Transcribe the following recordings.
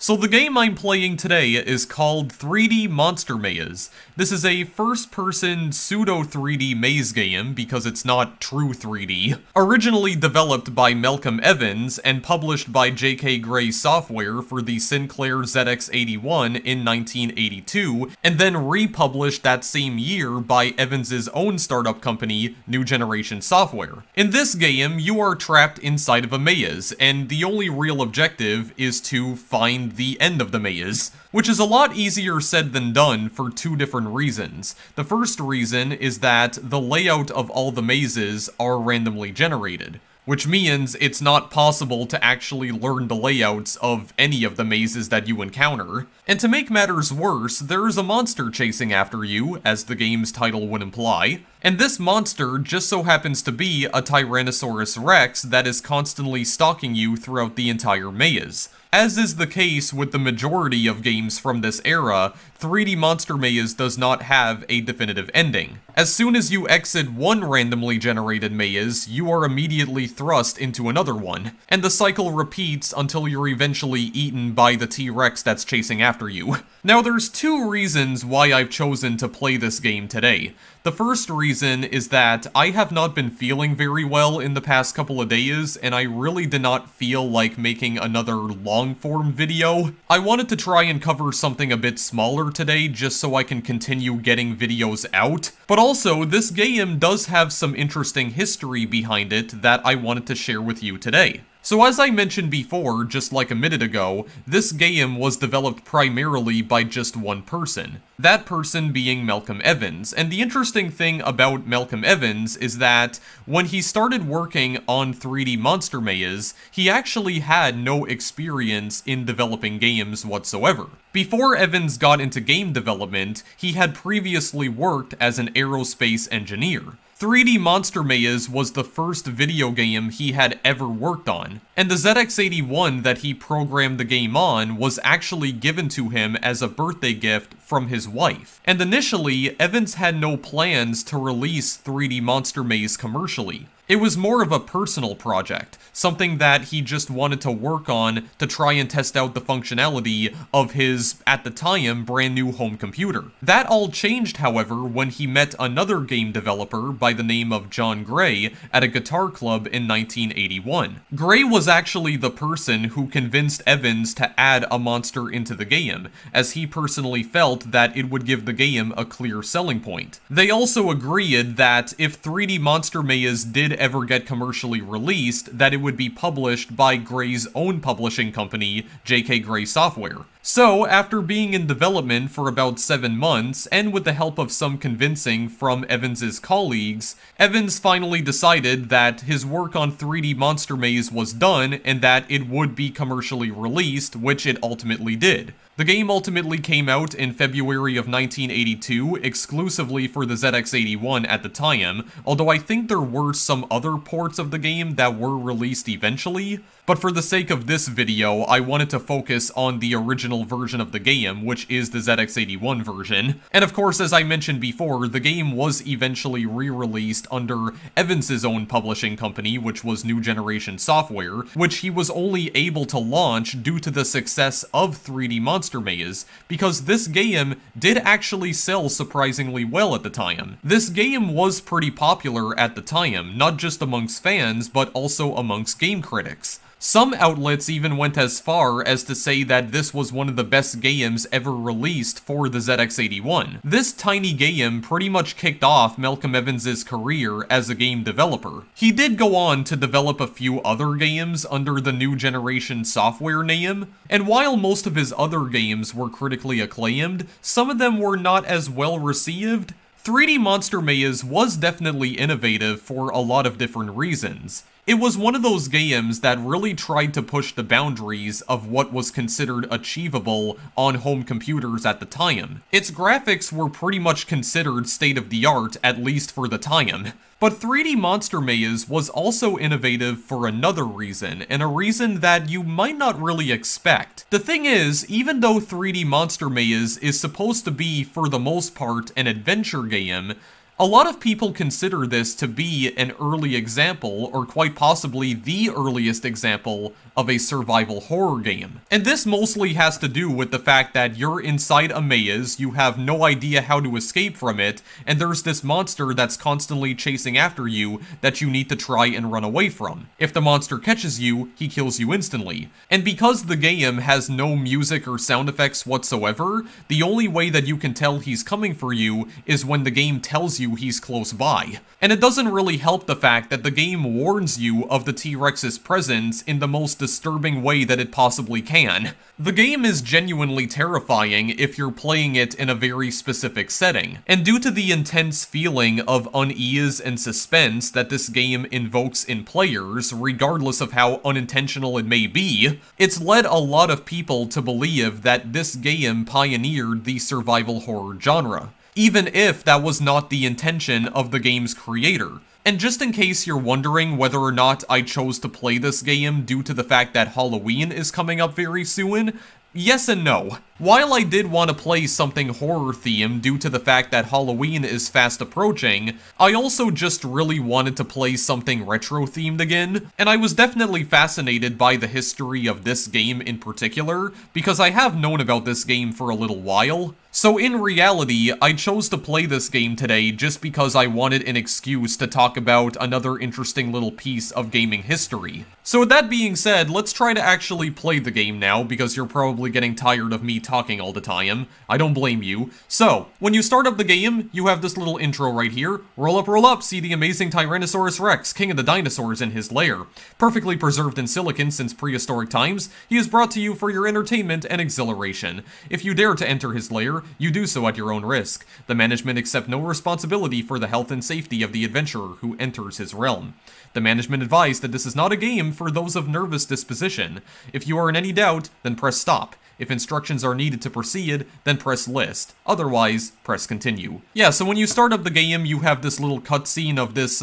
So the game I'm playing today is called 3D Monster Maze. This is a first-person pseudo-3D maze game because it's not true 3D. Originally developed by Malcolm Evans and published by J.K. Gray Software for the Sinclair ZX81 in 1982, and then republished that same year by Evans's own startup company, New Generation Software. In this game, you are trapped inside of a maze, and the only real objective is to find the end of the maze, which is a lot easier said than done for two different reasons. The first reason is that the layout of all the mazes are randomly generated, which means it's not possible to actually learn the layouts of any of the mazes that you encounter. And to make matters worse, there is a monster chasing after you, as the game's title would imply, and this monster just so happens to be a Tyrannosaurus Rex that is constantly stalking you throughout the entire maze. As is the case with the majority of games from this era, 3D Monster Maze does not have a definitive ending. As soon as you exit one randomly generated maze, you are immediately thrust into another one, and the cycle repeats until you're eventually eaten by the T-Rex that's chasing after you. Now there's two reasons why I've chosen to play this game today. The first reason is that I have not been feeling very well in the past couple of days, and I really did not feel like making another long-form video. I wanted to try and cover something a bit smaller today just so I can continue getting videos out. But also, this game does have some interesting history behind it that I wanted to share with you today. So as I mentioned before, just like a minute ago, this game was developed primarily by just one person. That person being Malcolm Evans, and the interesting thing about Malcolm Evans is that when he started working on 3D Monster Maze, he actually had no experience in developing games whatsoever. Before Evans got into game development, he had previously worked as an aerospace engineer. 3D Monster Maze was the first video game he had ever worked on, and the ZX81 that he programmed the game on was actually given to him as a birthday gift from his wife. And initially, Evans had no plans to release 3D Monster Maze commercially. It was more of a personal project, something that he just wanted to work on to try and test out the functionality of his, at the time, brand new home computer. That all changed, however, when he met another game developer by the name of John Gray at a guitar club in 1981. Gray was actually the person who convinced Evans to add a monster into the game, as he personally felt that it would give the game a clear selling point. They also agreed that if 3D Monster Maze did ever get commercially released, that it would be published by Gray's own publishing company, J.K. Gray Software. So, after being in development for about 7 months, and with the help of some convincing from Evans's colleagues, Evans finally decided that his work on 3D Monster Maze was done and that it would be commercially released, which it ultimately did. The game ultimately came out in February of 1982, exclusively for the ZX81 at the time, although I think there were some other ports of the game that were released eventually. But for the sake of this video, I wanted to focus on the original version of the game, which is the ZX81 version. And of course, as I mentioned before, the game was eventually re-released under Evans's own publishing company, which was New Generation Software, which he was only able to launch due to the success of 3D Monster Maze, because this game did actually sell surprisingly well at the time. This game was pretty popular at the time, not just amongst fans, but also amongst game critics. Some outlets even went as far as to say that this was one of the best games ever released for the ZX81. This tiny game pretty much kicked off Malcolm Evans's career as a game developer. He did go on to develop a few other games under the New Generation Software name, and while most of his other games were critically acclaimed, some of them were not as well received. 3D Monster Maze was definitely innovative for a lot of different reasons. It was one of those games that really tried to push the boundaries of what was considered achievable on home computers at the time. Its graphics were pretty much considered state-of-the-art, at least for the time. But 3D Monster Maze was also innovative for another reason, and a reason that you might not really expect. The thing is, even though 3D Monster Maze is supposed to be, for the most part, an adventure game, A lot of people consider this to be an early example, or quite possibly the earliest example, of a survival horror game. And this mostly has to do with the fact that you're inside a maze, you have no idea how to escape from it, and there's this monster that's constantly chasing after you that you need to try and run away from. If the monster catches you, he kills you instantly. And because the game has no music or sound effects whatsoever, the only way that you can tell he's coming for you is when the game tells you he's close by. And it doesn't really help the fact that the game warns you of the T-Rex's presence in the most disturbing way that it possibly can. The game is genuinely terrifying if you're playing it in a very specific setting, and due to the intense feeling of unease and suspense that this game invokes in players, regardless of how unintentional it may be, it's led a lot of people to believe that this game pioneered the survival horror genre, even if that was not the intention of the game's creator. And just in case you're wondering whether or not I chose to play this game due to the fact that Halloween is coming up very soon, yes and no. While I did want to play something horror-themed due to the fact that Halloween is fast approaching, I also just really wanted to play something retro-themed again, and I was definitely fascinated by the history of this game in particular, because I have known about this game for a little while. So in reality, I chose to play this game today just because I wanted an excuse to talk about another interesting little piece of gaming history. So with that being said, let's try to actually play the game now, because you're probably getting tired of me talking all the time. I don't blame you. So, when you start up the game, you have this little intro right here. Roll up, see the amazing Tyrannosaurus Rex, king of the dinosaurs, in his lair. Perfectly preserved in silicon since prehistoric times, he is brought to you for your entertainment and exhilaration. If you dare to enter his lair, you do so at your own risk. The management accept no responsibility for the health and safety of the adventurer who enters his realm. The management advise that this is not a game for those of nervous disposition. If you are in any doubt, then press stop. If instructions are needed to proceed, then press list. Otherwise, press continue. Yeah, so when you start up the game, you have this little cutscene of this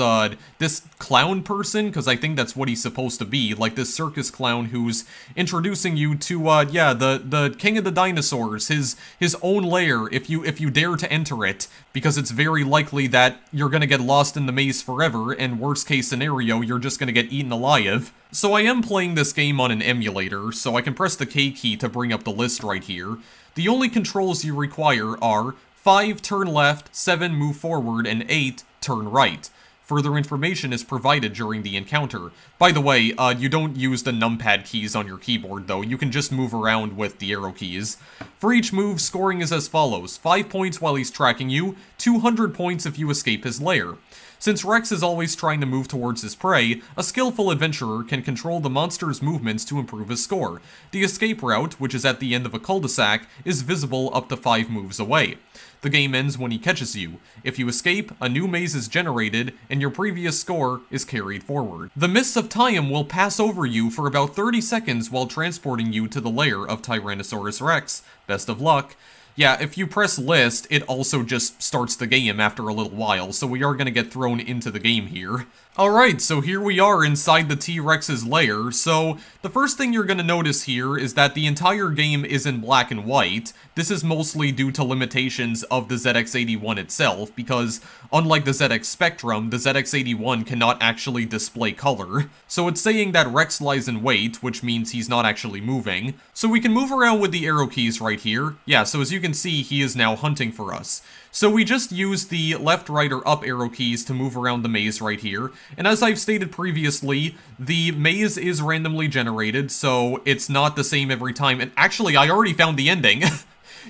clown person, because I think that's what he's supposed to be, like this circus clown who's introducing you to, the king of the dinosaurs, his own lair, if you dare to enter it, because it's very likely that you're gonna get lost in the maze forever, and worst case scenario, you're just gonna get eaten alive. So I am playing this game on an emulator, so I can press the K key to bring up the list right here. The only controls you require are 5 turn left, 7 move forward, and 8 turn right. Further information is provided during the encounter. By the way, you don't use the numpad keys on your keyboard though, you can just move around with the arrow keys. For each move, scoring is as follows: 5 points while he's tracking you, 200 points if you escape his lair. Since Rex is always trying to move towards his prey, a skillful adventurer can control the monster's movements to improve his score. The escape route, which is at the end of a cul-de-sac, is visible up to 5 moves away. The game ends when he catches you. If you escape, a new maze is generated, and your previous score is carried forward. The mists of time will pass over you for about 30 seconds while transporting you to the lair of Tyrannosaurus Rex. Best of luck. Yeah, if you press list, it also just starts the game after a little while, so we are gonna get thrown into the game here. Alright, so here we are inside the T-Rex's lair. So the first thing you're gonna notice here is that the entire game is in black and white. This is mostly due to limitations of the ZX81 itself, because unlike the ZX Spectrum, the ZX81 cannot actually display color. So it's saying that Rex lies in wait, which means he's not actually moving. So we can move around with the arrow keys right here. Yeah, so as you can see, he is now hunting for us. So we just use the left, right, or up arrow keys to move around the maze right here, and as I've stated previously, the maze is randomly generated, so it's not the same every time, and actually, I already found the ending!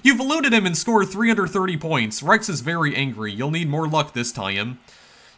You've eluded him and scored 330 points. Rex is very angry. You'll need more luck this time.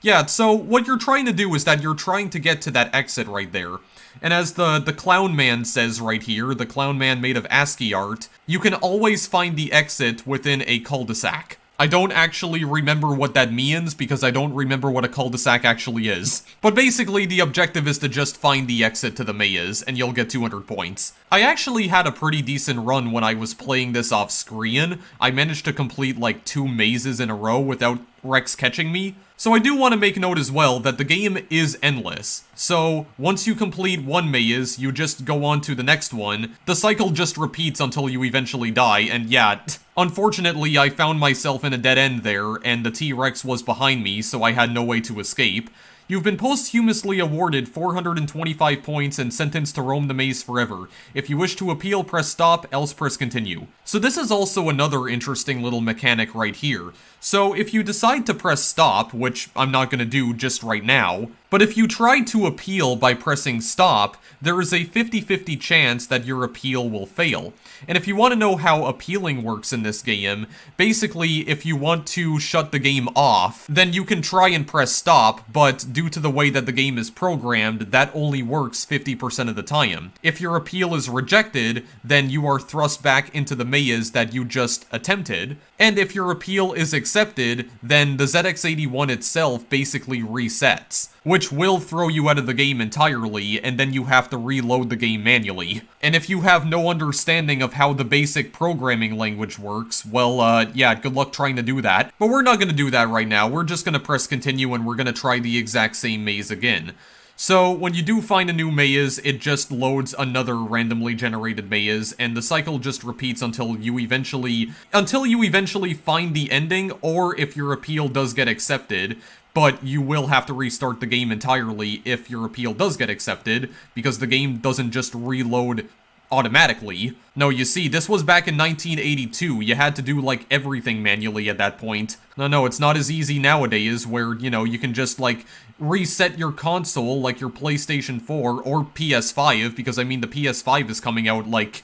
Yeah, so what you're trying to do is that you're trying to get to that exit right there. And as the clown man says right here, the clown man made of ASCII art, you can always find the exit within a cul-de-sac. I don't actually remember what that means because I don't remember what a cul-de-sac actually is. But basically, the objective is to just find the exit to the maze, and you'll get 200 points. I actually had a pretty decent run when I was playing this off screen. I managed to complete like 2 mazes in a row without Rex catching me. So I do want to make note as well that the game is endless. So once you complete one maze, you just go on to the next one. The cycle just repeats until you eventually die, and yeah, unfortunately I found myself in a dead end there, and the T-Rex was behind me, so I had no way to escape. You've been posthumously awarded 425 points and sentenced to roam the maze forever. If you wish to appeal, press stop, else press continue. So this is also another interesting little mechanic right here. So if you decide to press stop, which I'm not gonna do just right now, but if you try to appeal by pressing stop, there is a 50-50 chance that your appeal will fail. And if you want to know how appealing works in this game, basically if you want to shut the game off, then you can try and press stop, but due to the way that the game is programmed, that only works 50% of the time. If your appeal is rejected, then you are thrust back into the maze that you just attempted, and if your appeal is accepted, then the ZX81 itself basically resets, which will throw you out of the game entirely, and then you have to reload the game manually. And if you have no understanding of how the basic programming language works, well, yeah, good luck trying to do that. But we're not gonna do that right now, we're just gonna press continue and we're gonna try the exact same maze again. So, when you do find a new maze, it just loads another randomly generated maze, and the cycle just repeats until you eventually find the ending, or if your appeal does get accepted, but you will have to restart the game entirely if your appeal does get accepted, because the game doesn't just reload automatically. No, you see, this was back in 1982. You had to do, like, everything manually at that point. No, it's not as easy nowadays where, you know, you can just, like, reset your console, like your PlayStation 4 or PS5, because, I mean, the PS5 is coming out, like,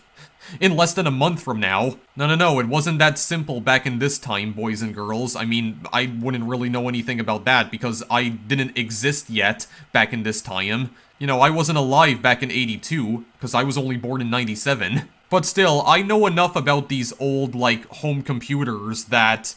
in less than a month from now. No, it wasn't that simple back in this time, boys and girls. I mean, I wouldn't really know anything about that because I didn't exist yet back in this time. You know, I wasn't alive back in 82, because I was only born in 97. But still, I know enough about these old, like, home computers that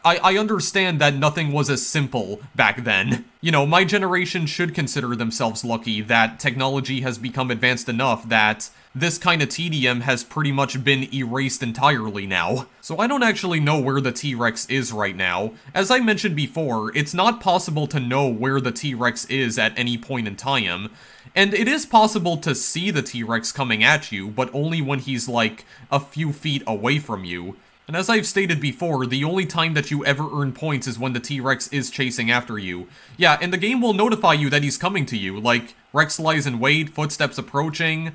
I understand that nothing was as simple back then. You know, my generation should consider themselves lucky that technology has become advanced enough that this kind of tedium has pretty much been erased entirely now. So I don't actually know where the T-Rex is right now. As I mentioned before, it's not possible to know where the T-Rex is at any point in time. And it is possible to see the T-Rex coming at you, but only when he's like a few feet away from you. And as I've stated before, the only time that you ever earn points is when the T-Rex is chasing after you. Yeah, and the game will notify you that he's coming to you, like, Rex lies in wait, footsteps approaching.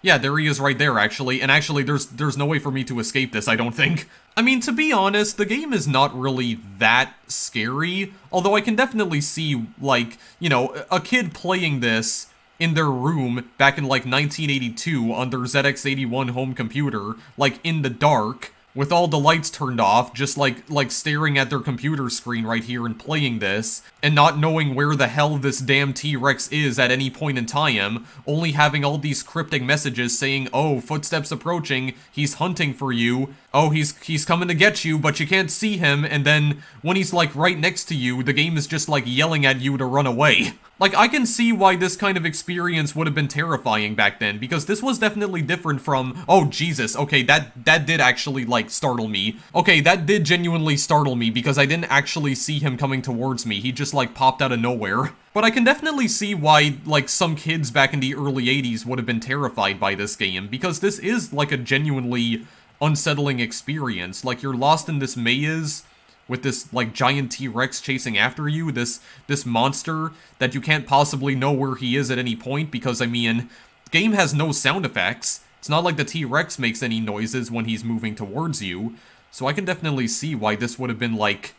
Yeah, there he is right there, actually, and actually there's no way for me to escape this, I don't think. I mean, to be honest, the game is not really that scary, although I can definitely see, like, you know, a kid playing this in their room back in, like, 1982 on their ZX81 home computer, like, in the dark, with all the lights turned off, just like staring at their computer screen right here and playing this, and not knowing where the hell this damn T-Rex is at any point in time, only having all these cryptic messages saying, oh, footsteps approaching, he's hunting for you, oh, he's coming to get you, but you can't see him, and then when he's, like, right next to you, the game is just, like, yelling at you to run away. Like, I can see why this kind of experience would have been terrifying back then, because this was definitely different from, oh, Jesus, okay, that did actually, like, startle me. Okay, that did genuinely startle me, because I didn't actually see him coming towards me, he just, like, popped out of nowhere. But I can definitely see why, like, some kids back in the early 80s would have been terrified by this game, because this is, like, a genuinely unsettling experience. Like, you're lost in this maze with this, like, giant T-Rex chasing after you, this monster that you can't possibly know where he is at any point, because, I mean, the game has no sound effects. It's not like the T-Rex makes any noises when he's moving towards you, so I can definitely see why this would have been, like,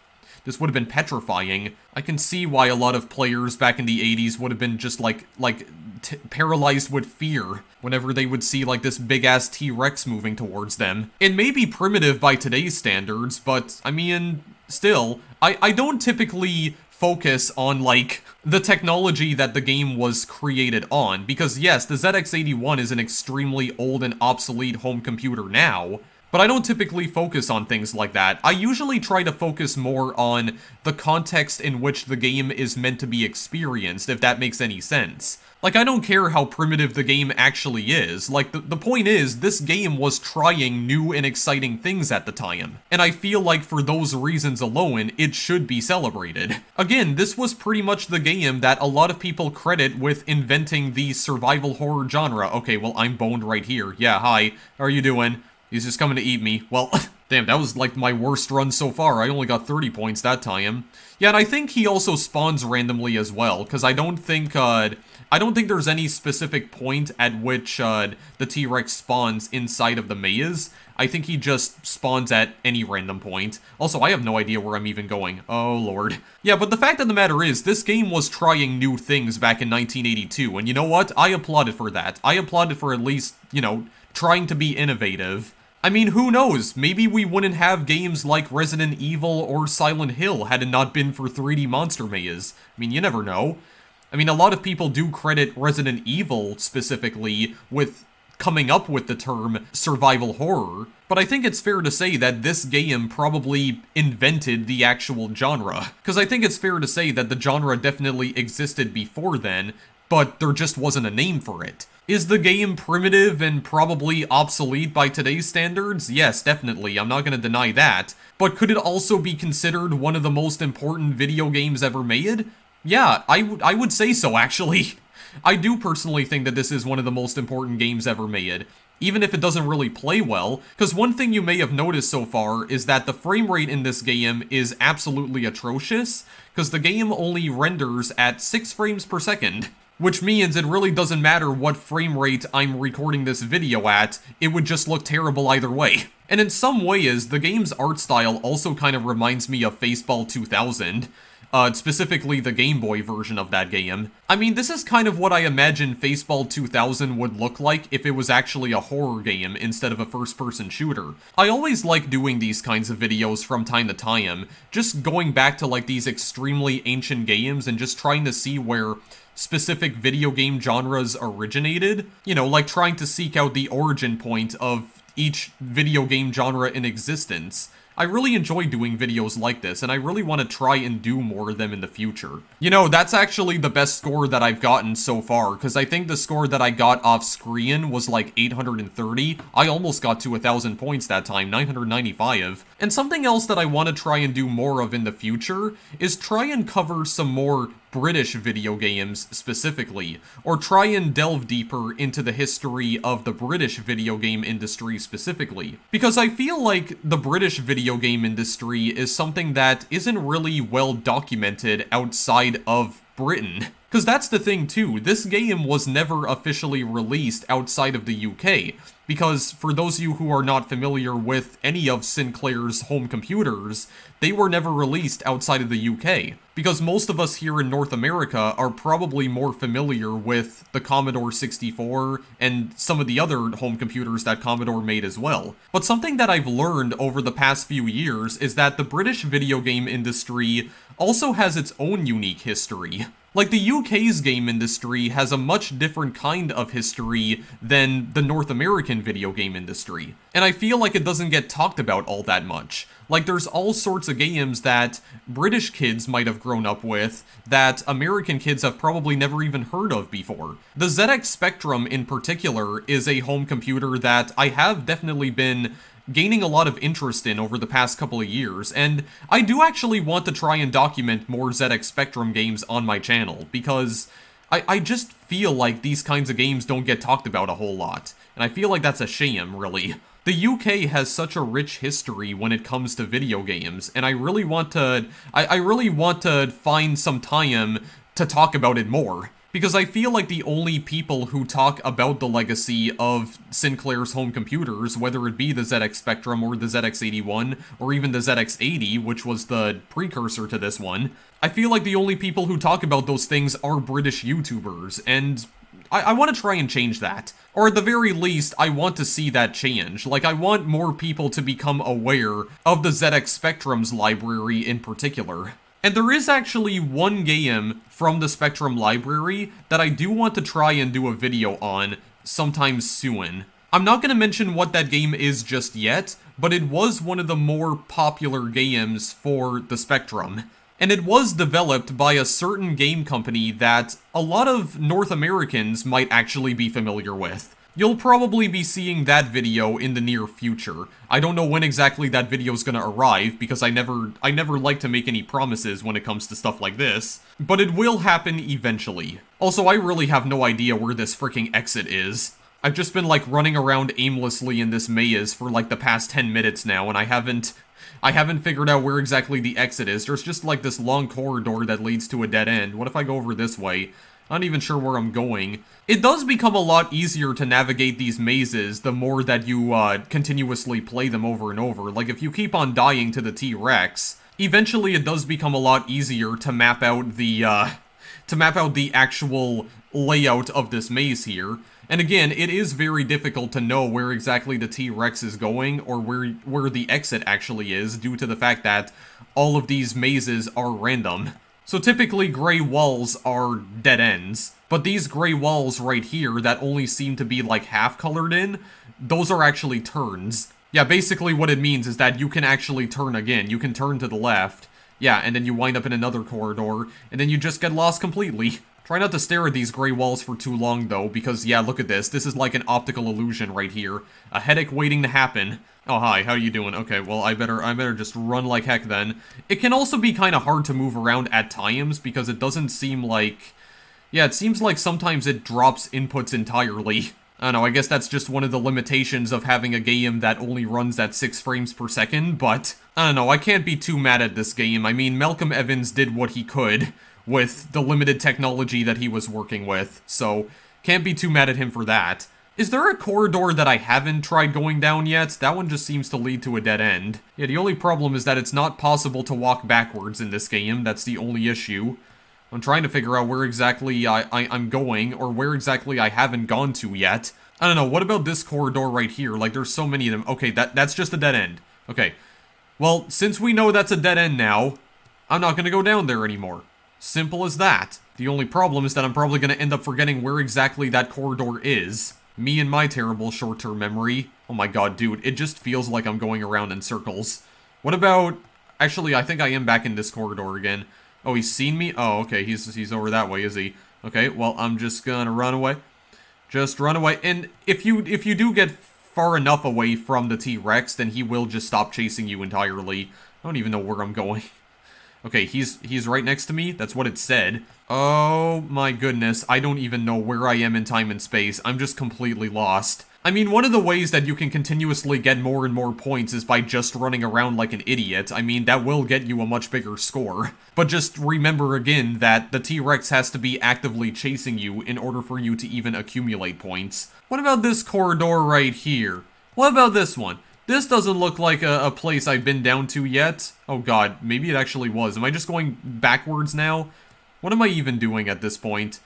this would have been petrifying. I can see why a lot of players back in the 80s would have been just, paralyzed with fear whenever they would see, like, this big-ass T-Rex moving towards them. It may be primitive by today's standards, but, I mean, still, I don't typically focus on, like, the technology that the game was created on, because yes, the ZX81 is an extremely old and obsolete home computer now, But I don't typically focus on things like that. I usually try to focus more on the context in which the game is meant to be experienced, if that makes any sense. Like, I don't care how primitive the game actually is. Like, the point is, this game was trying new and exciting things at the time. And I feel like for those reasons alone, it should be celebrated. Again, this was pretty much the game that a lot of people credit with inventing the survival horror genre. Okay, well, I'm boned right here. Yeah, hi. How are you doing? He's just coming to eat me. Well, damn, that was like my worst run so far. I only got 30 points that time. Yeah, and I think he also spawns randomly as well, because I don't think there's any specific point at which the T-Rex spawns inside of the maze. I think he just spawns at any random point. Also, I have no idea where I'm even going. Oh, lord. Yeah, but the fact of the matter is, this game was trying new things back in 1982, and you know what? I applaud it for that. I applaud it for at least, you know, trying to be innovative. I mean, who knows? Maybe we wouldn't have games like Resident Evil or Silent Hill had it not been for 3D Monster Maze. I mean, you never know. I mean, a lot of people do credit Resident Evil, specifically, with coming up with the term survival horror, but I think it's fair to say that this game probably invented the actual genre. Because I think it's fair to say that the genre definitely existed before then, but there just wasn't a name for it. Is the game primitive and probably obsolete by today's standards? Yes, definitely, I'm not gonna deny that. But could it also be considered one of the most important video games ever made? Yeah, I would say so, actually. I do personally think that this is one of the most important games ever made, even if it doesn't really play well, because one thing you may have noticed so far is that the frame rate in this game is absolutely atrocious, because the game only renders at 6 frames per second. Which means it really doesn't matter what frame rate I'm recording this video at, it would just look terrible either way. And in some ways, the game's art style also kind of reminds me of Baseball 2000. Specifically the Game Boy version of that game. I mean, this is kind of what I imagine Baseball 2000 would look like if it was actually a horror game instead of a first-person shooter. I always like doing these kinds of videos from time to time, just going back to like these extremely ancient games and just trying to see where specific video game genres originated. You know, like trying to seek out the origin point of each video game genre in existence. I really enjoy doing videos like this, and I really want to try and do more of them in the future. You know, that's actually the best score that I've gotten so far, because I think the score that I got off screen was like 830. I almost got to 1,000 points that time, 995. And something else that I want to try and do more of in the future is try and cover some more British video games specifically, or try and delve deeper into the history of the British video game industry specifically. Because I feel like the British video game industry is something that isn't really well documented outside of Britain. Because that's the thing too, this game was never officially released outside of the UK. Because for those of you who are not familiar with any of Sinclair's home computers, they were never released outside of the UK. Because most of us here in North America are probably more familiar with the Commodore 64 and some of the other home computers that Commodore made as well. But something that I've learned over the past few years is that the British video game industry also has its own unique history. Like, the UK's game industry has a much different kind of history than the North American video game industry. And I feel like it doesn't get talked about all that much. Like, there's all sorts of games that British kids might have grown up with that American kids have probably never even heard of before. The ZX Spectrum in particular is a home computer that I have definitely been gaining a lot of interest in over the past couple of years, and I do actually want to try and document more ZX Spectrum games on my channel, because I just feel like these kinds of games don't get talked about a whole lot, and I feel like that's a shame, really. The UK has such a rich history when it comes to video games, and I really want to find some time to talk about it more. Because I feel like the only people who talk about the legacy of Sinclair's home computers, whether it be the ZX Spectrum or the ZX81, or even the ZX80, which was the precursor to this one, I feel like the only people who talk about those things are British YouTubers, and I want to try and change that. Or at the very least, I want to see that change. Like, I want more people to become aware of the ZX Spectrum's library in particular. And there is actually one game from the Spectrum library that I do want to try and do a video on sometime soon. I'm not going to mention what that game is just yet, but it was one of the more popular games for the Spectrum. And it was developed by a certain game company that a lot of North Americans might actually be familiar with. You'll probably be seeing that video in the near future. I don't know when exactly that video's gonna arrive, because I never like to make any promises when it comes to stuff like this. But it will happen eventually. Also, I really have no idea where this freaking exit is. I've just been, like, running around aimlessly in this maze for, like, the past 10 minutes now, and I haven't figured out where exactly the exit is. There's just, like, this long corridor that leads to a dead end. What if I go over this way? I'm not even sure where I'm going. It does become a lot easier to navigate these mazes the more that you, continuously play them over and over. Like, if you keep on dying to the T-Rex, eventually it does become a lot easier to map out the actual layout of this maze here. And again, it is very difficult to know where exactly the T-Rex is going, or where the exit actually is, due to the fact that all of these mazes are random. So typically gray walls are dead ends, but these gray walls right here that only seem to be like half colored in, those are actually turns. Yeah, basically what it means is that you can actually turn again. You can turn to the left, yeah, and then you wind up in another corridor, and then you just get lost completely. Try not to stare at these gray walls for too long, though, because, yeah, look at this. This is like an optical illusion right here. A headache waiting to happen. Oh, hi, how you doing? Okay, well, I better just run like heck, then. It can also be kind of hard to move around at times, because it doesn't seem like... Yeah, it seems like sometimes it drops inputs entirely. I don't know, I guess that's just one of the limitations of having a game that only runs at 6 frames per second, but... I don't know, I can't be too mad at this game. I mean, Malcolm Evans did what he could with the limited technology that he was working with, so can't be too mad at him for that. Is there a corridor that I haven't tried going down yet? That one just seems to lead to a dead end. Yeah, the only problem is that it's not possible to walk backwards in this game. That's the only issue. I'm trying to figure out where exactly I'm going, or where exactly I haven't gone to yet. I don't know, what about this corridor right here? Like, there's so many of them. Okay, that's just a dead end. Okay. Well, since we know that's a dead end now, I'm not gonna go down there anymore. Simple as that. The only problem is that I'm probably going to end up forgetting where exactly that corridor is. Me and my terrible short-term memory. Oh my god, dude, it just feels like I'm going around in circles. What about... Actually, I think I am back in this corridor again. Oh, he's seen me? Oh, okay, he's over that way, is he? Okay, well, I'm just gonna run away. Just run away. And if you do get far enough away from the T-Rex, then he will just stop chasing you entirely. I don't even know where I'm going. Okay, he's right next to me. That's what it said. Oh my goodness, I don't even know where I am in time and space. I'm just completely lost. I mean, one of the ways that you can continuously get more and more points is by just running around like an idiot. I mean, that will get you a much bigger score. But just remember again that the T-Rex has to be actively chasing you in order for you to even accumulate points. What about this corridor right here? What about this one? This doesn't look like a place I've been down to yet. Oh god, maybe it actually was. Am I just going backwards now? What am I even doing at this point?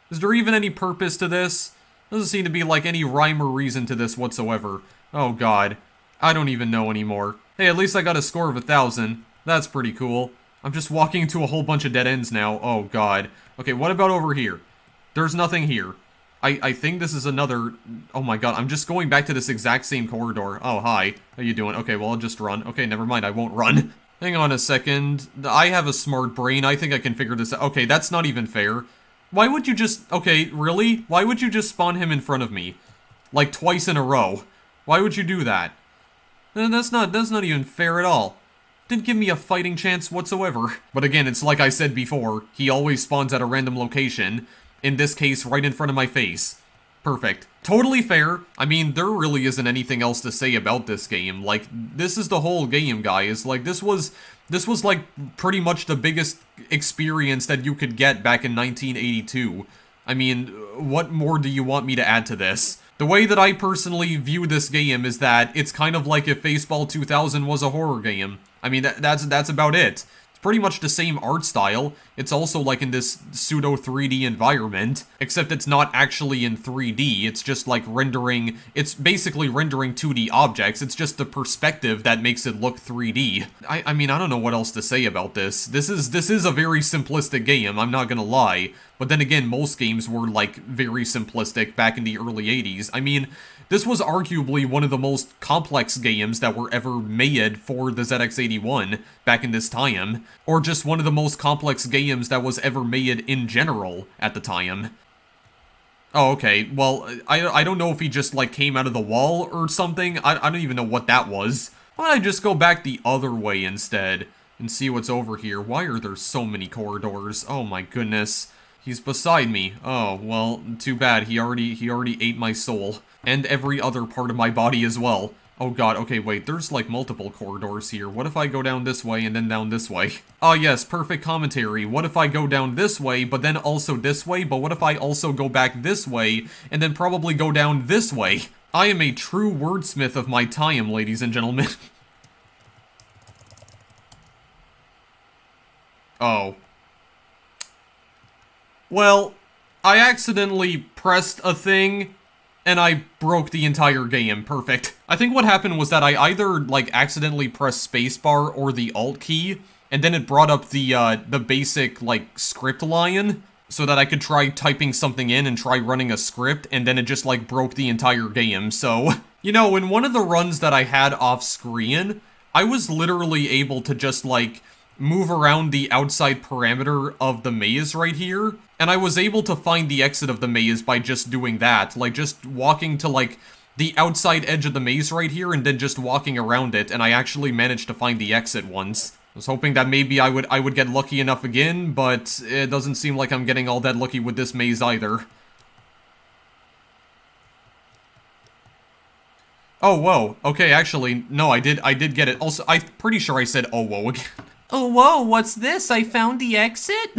Is there even any purpose to this? Doesn't seem to be like any rhyme or reason to this whatsoever. Oh god. I don't even know anymore. Hey, at least I got a score of 1,000. That's pretty cool. I'm just walking into a whole bunch of dead ends now. Oh god. Okay, what about over here? There's nothing here. I think this is another... Oh my god, I'm just going back to this exact same corridor. Oh, hi. How you doing? Okay, well, I'll just run. Okay, never mind, I won't run. Hang on a second. I have a smart brain. I think I can figure this out. Okay, that's not even fair. Why would you just... Okay, really? Why would you just spawn him in front of me? Like, twice in a row. Why would you do that? That's not even fair at all. Didn't give me a fighting chance whatsoever. But again, it's like I said before. He always spawns at a random location. In this case, right in front of my face. Perfect. Totally fair. I mean, there really isn't anything else to say about this game. Like, this is the whole game, guys. Like, this was like pretty much the biggest experience that you could get back in 1982. I mean, what more do you want me to add to this? The way that I personally view this game is that it's kind of like if Baseball 2000 was a horror game. I mean, that's about it. Pretty much the same art style. It's also like in this pseudo 3D environment, except it's not actually in 3D. It's just like rendering, it's basically rendering 2D objects. It's just the perspective that makes it look 3D. I mean, I don't know what else to say about this. This is a very simplistic game, I'm not gonna lie. But then again, most games were, like, very simplistic back in the early 80s. I mean, this was arguably one of the most complex games that were ever made for the ZX81 back in this time, or just one of the most complex games that was ever made in general at the time. Oh, okay, well, I don't know if he just, like, came out of the wall or something. I don't even know what that was. Why don't I just go back the other way instead and see what's over here? Why are there so many corridors? Oh my goodness. He's beside me. Oh, well, too bad. He already ate my soul. And every other part of my body as well. Oh god, okay, wait, there's like multiple corridors here. What if I go down this way and then down this way? Ah, yes, perfect commentary. What if I go down this way, but then also this way? But what if I also go back this way, and then probably go down this way? I am a true wordsmith of my time, ladies and gentlemen. Oh. Well, I accidentally pressed a thing, and I broke the entire game. Perfect. I think what happened was that I either, like, accidentally pressed spacebar or the Alt key, and then it brought up the basic, like, script line, so that I could try typing something in and try running a script, and then it just, like, broke the entire game, so... You know, in one of the runs that I had off-screen, I was literally able to just, like, move around the outside parameter of the maze right here, and I was able to find the exit of the maze by just doing that, like, just walking to, like, the outside edge of the maze right here, and then just walking around it, and I actually managed to find the exit once. I was hoping that maybe I would get lucky enough again, but it doesn't seem like I'm getting all that lucky with this maze either. Oh, whoa. Okay, actually, no, I did get it. Also, I'm pretty sure I said, oh, whoa, again. Oh, whoa, what's this? I found the exit?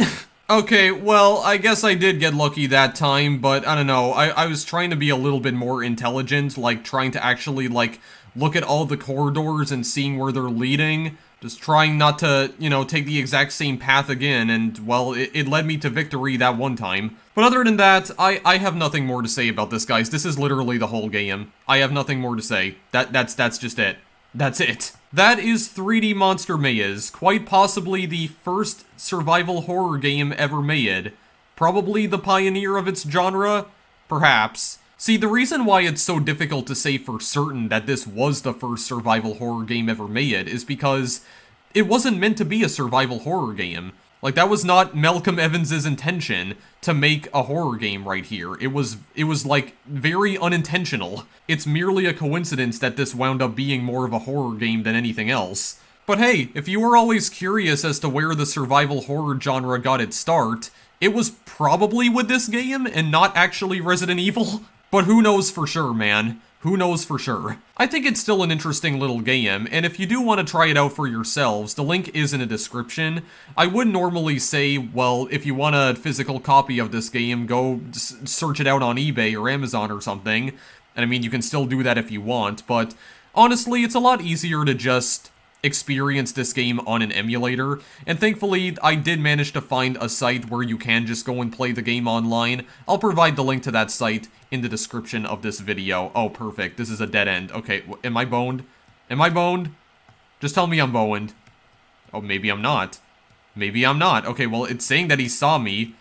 Okay, well, I guess I did get lucky that time, but I don't know. I was trying to be a little bit more intelligent, like, trying to actually, like, look at all the corridors and seeing where they're leading. Just trying not to, you know, take the exact same path again, and, well, it led me to victory that one time. But other than that, I have nothing more to say about this, guys. This is literally the whole game. I have nothing more to say. That's just it. That's it. That is 3D Monster Maze, quite possibly the first survival horror game ever made. Probably the pioneer of its genre? Perhaps. See, the reason why it's so difficult to say for certain that this was the first survival horror game ever made is because it wasn't meant to be a survival horror game. Like, that was not Malcolm Evans's intention to make a horror game right here. It was like, very unintentional. It's merely a coincidence that this wound up being more of a horror game than anything else. But hey, if you were always curious as to where the survival horror genre got its start, it was probably with this game and not actually Resident Evil. But who knows for sure, man? Who knows for sure? I think it's still an interesting little game, and if you do want to try it out for yourselves, the link is in the description. I would normally say, well, if you want a physical copy of this game, go search it out on eBay or Amazon or something. And I mean, you can still do that if you want, but honestly, it's a lot easier to just experience this game on an emulator, and thankfully I did manage to find a site where you can just go and play the game online. I'll provide the link to that site in the description of this video. Oh, perfect. This is a dead end. Okay, am I boned? Am I boned? Just tell me I'm boned. Oh, maybe I'm not. Maybe I'm not. Okay, well, it's saying that he saw me.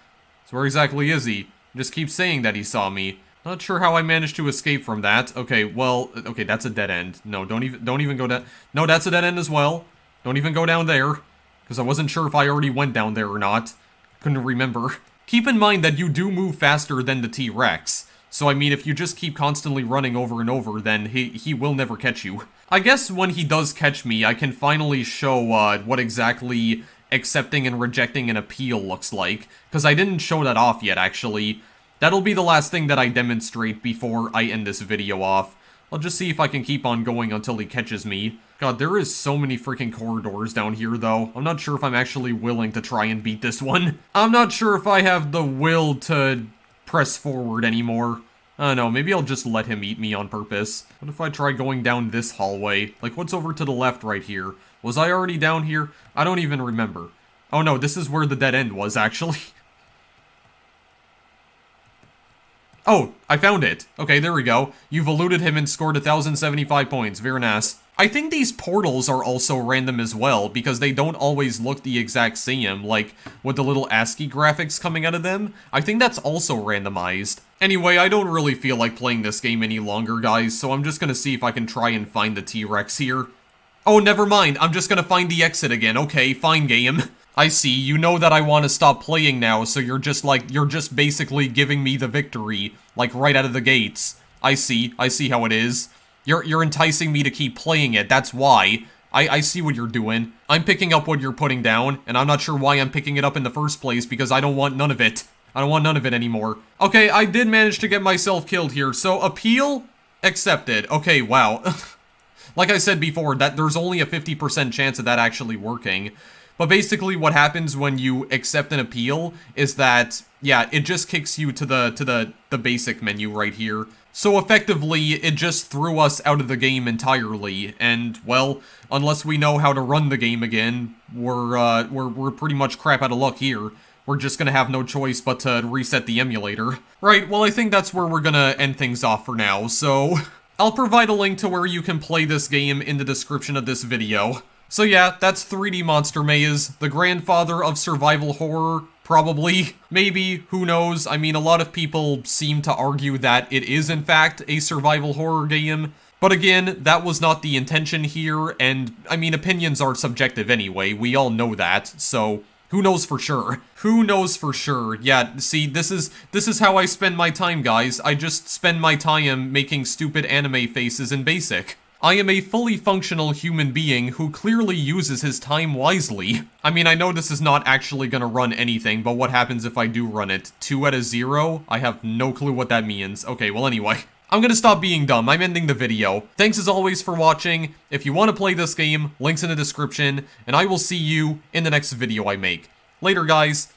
So where exactly is he? Just keep saying that he saw me. Not sure how I managed to escape from that. Okay, well, okay, that's a dead end. No, don't even go down. No, that's a dead end as well. Don't even go down there, because I wasn't sure if I already went down there or not. Couldn't remember. Keep in mind that you do move faster than the T-Rex. So, I mean, if you just keep constantly running over and over, then he will never catch you. I guess when he does catch me, I can finally show what exactly accepting and rejecting an appeal looks like, because I didn't show that off yet, actually. That'll be the last thing that I demonstrate before I end this video off. I'll just see if I can keep on going until he catches me. God, there is so many freaking corridors down here, though. I'm not sure if I'm actually willing to try and beat this one. I'm not sure if I have the will to press forward anymore. I don't know, maybe I'll just let him eat me on purpose. What if I try going down this hallway? Like, what's over to the left right here? Was I already down here? I don't even remember. Oh no, this is where the dead end was, actually. Oh, I found it. Okay, there we go. You've eluded him and scored 1,075 points. Very nice. I think these portals are also random as well, because they don't always look the exact same, like with the little ASCII graphics coming out of them. I think that's also randomized. Anyway, I don't really feel like playing this game any longer, guys, so I'm just gonna see if I can try and find the T-Rex here. Oh, never mind, I'm just gonna find the exit again. Okay, fine, game. I see, you know that I want to stop playing now, so you're just basically giving me the victory, like right out of the gates. I see how it is. You're enticing me to keep playing it, that's why. I see what you're doing. I'm picking up what you're putting down, and I'm not sure why I'm picking it up in the first place, because I don't want none of it. I don't want none of it anymore. Okay, I did manage to get myself killed here, so appeal? Accepted. Okay, wow. Like I said before, that there's only a 50% chance of that actually working. But basically what happens when you accept an appeal is that, yeah, it just kicks you to the basic menu right here. So effectively, it just threw us out of the game entirely, and, well, unless we know how to run the game again, we're pretty much crap out of luck here. We're just gonna have no choice but to reset the emulator. Right, well I think that's where we're gonna end things off for now, so I'll provide a link to where you can play this game in the description of this video. So yeah, that's 3D Monster Maze, the grandfather of survival horror, probably, maybe, who knows. I mean, a lot of people seem to argue that it is in fact a survival horror game, but again, that was not the intention here, and I mean, opinions are subjective anyway, we all know that, so who knows for sure? Who knows for sure? Yeah, see, this is how I spend my time, guys. I just spend my time making stupid anime faces in BASIC. I am a fully functional human being who clearly uses his time wisely. I mean, I know this is not actually gonna run anything, but what happens if I do run it? 2 out of 0? I have no clue what that means. Okay, well anyway. I'm gonna stop being dumb, I'm ending the video. Thanks as always for watching. If you want to play this game, links in the description, and I will see you in the next video I make. Later, guys.